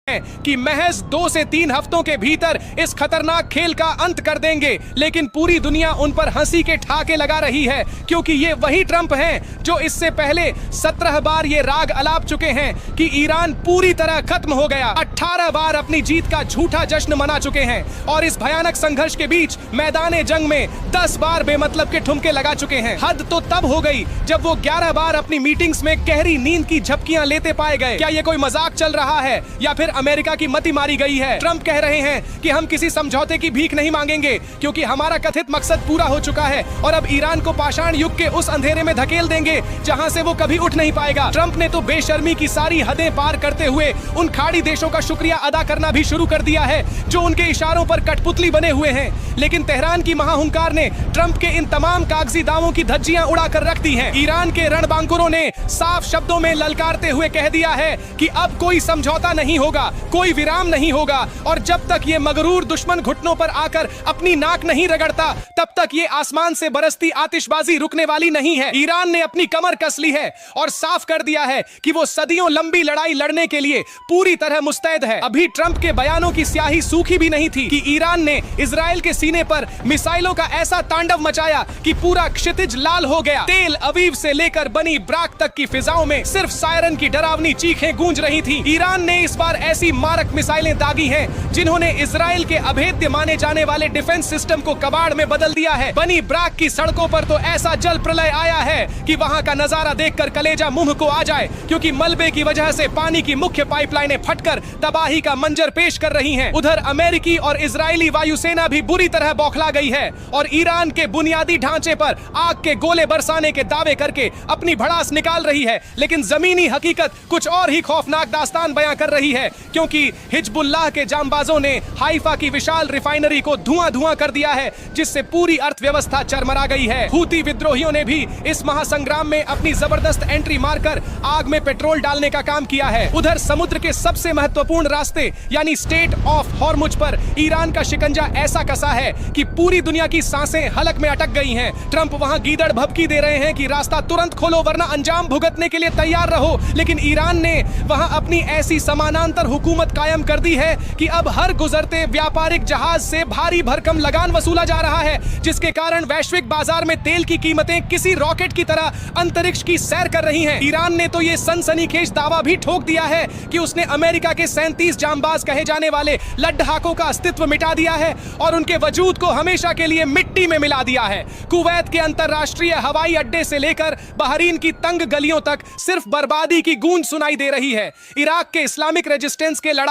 कि महज 2 से 3 हफ्तों के भीतर इस खतरनाक खेल का अंत कर देंगे, लेकिन पूरी दुनिया उन पर हंसी के ठहाके लगा रही है, क्योंकि ये वही ट्रंप हैं जो इससे पहले 17 बार ये राग अलाप चुके हैं कि ईरान पूरी तरह खत्म हो गया, 18 बार अपनी जीत का झूठा जश्न मना चुके हैं और इस भयानक संघर्ष के बीच मैदान जंग में 10 बार बेमतलब के ठुमके लगा चुके हैं। हद तो तब हो गई जब वो 11 बार अपनी मीटिंग्स में गहरी नींद की झपकियां लेते पाए गए। क्या ये कोई मजाक चल रहा है या फिर अमेरिका की मति मारी गई है? ट्रंप कह रहे हैं कि हम किसी समझौते की भीख नहीं मांगेंगे क्योंकि हमारा कथित मकसद पूरा हो चुका है और अब ईरान को पाषाण युग के उस अंधेरे में धकेल देंगे जहां से वो कभी उठ नहीं पाएगा। ट्रंप ने तो बेशर्मी की सारी हदें पार करते हुए उन खाड़ी देशों का शुक्रिया अदा करना भी शुरू कर दिया है जो उनके इशारों पर कठपुतली बने हुए हैं। लेकिन तेहरान की महाहुंकार ने ट्रंप के इन तमाम कागजी दावों की धज्जियां उड़ाकर रख दी हैं। ईरान के रणबांकुरों ने साफ शब्दों में ललकारते हुए कह दिया है कि अब कोई समझौता नहीं होगा, कोई विराम नहीं होगा और जब तक ये मगरूर दुश्मन घुटनों पर आकर अपनी नाक नहीं रगड़ता तब तक ये आसमान से बरसती आतिशबाजी रुकने वाली नहीं है। ईरान ने अपनी कमर कस ली है और साफ कर दिया है कि वो सदियों लंबी लड़ाई लड़ने के लिए पूरी तरह मुस्तैद है। अभी ट्रंप के बयानों की स्याही सूखी भी नहीं थी कि ईरान ने इजराइल के सीने पर मिसाइलों का ऐसा तांडव मचाया कि पूरा क्षितिज लाल हो गया। तेल अवीव से लेकर बनी ब्राक तक की फिजाओं में सिर्फ सायरन की डरावनी चीखें गूंज रही थी। ईरान ने इस बार ऐसी मारक मिसाइलें दागी हैं जिन्होंने इजराइल के अभेद्य माने जाने वाले डिफेंस सिस्टम को कबाड़ में बदल दिया है। बनी ब्राक की सड़कों पर तो ऐसा जल प्रलय आया है कि वहां का नजारा देखकर कलेजा मुंह को आ जाए, क्योंकि मलबे की वजह से पानी की मुख्य पाइपलाइनें फटकर तबाही का मंजर पेश कर रही हैं। उधर अमेरिकी और इजरायली वायुसेना भी बुरी तरह बौखला गई है और ईरान के बुनियादी ढांचे पर आग के गोले बरसाने के दावे करके अपनी भड़ास निकाल रही है। लेकिन जमीनी हकीकत कुछ और ही खौफनाक दास्तान बयां कर रही है, क्योंकि हिजबुल्लाह के जांबाजों ने हाइफा की विशाल रिफाइनरी को धुआं कर दिया है, जिससे पूरी अर्थव्यवस्था चरमरा गई है। हूती विद्रोहियों ने भी इस महासंग्राम में अपनी जबरदस्त एंट्री मारकर आग में पेट्रोल डालने का काम किया है। उधर समुद्र के सबसे महत्वपूर्ण रास्ते यानी स्टेट ऑफ हॉर्मुज पर ईरान का शिकंजा ऐसा कसा है कि पूरी दुनिया की सांसें हलक में अटक गई हैं। ट्रंप वहां गीदड़ भभकी दे रहे हैं कि रास्ता तुरंत खोलो वरना अंजाम भुगतने के लिए तैयार रहो, लेकिन ईरान ने वहां अपनी ऐसी समानांतर हुकूमत कायम कर दी है कि अब हर गुजरते व्यापारिक जहाज से भारी भरकम लगान वसूला जा रहा है, जिसके कारण वैश्विक बाजार में तेल की कीमतें किसी रॉकेट की तरह अंतरिक्ष की सैर कर रही हैं। ईरान ने तो ये सनसनीखेज दावा भी ठोक दिया है कि उसने अमेरिका के 37 जांबाज कहे जाने वाले लड्ढाकों का अस्तित्व मिटा दिया है और उनके वजूद को हमेशा के लिए मिट्टी में मिला दिया है। कुवैत के अंतरराष्ट्रीय हवाई अड्डे से लेकर बहरीन की तंग गलियों तक सिर्फ बर्बादी की गूंज सुनाई दे रही है। इराक के इस्लामिक रेजिस्टेंस के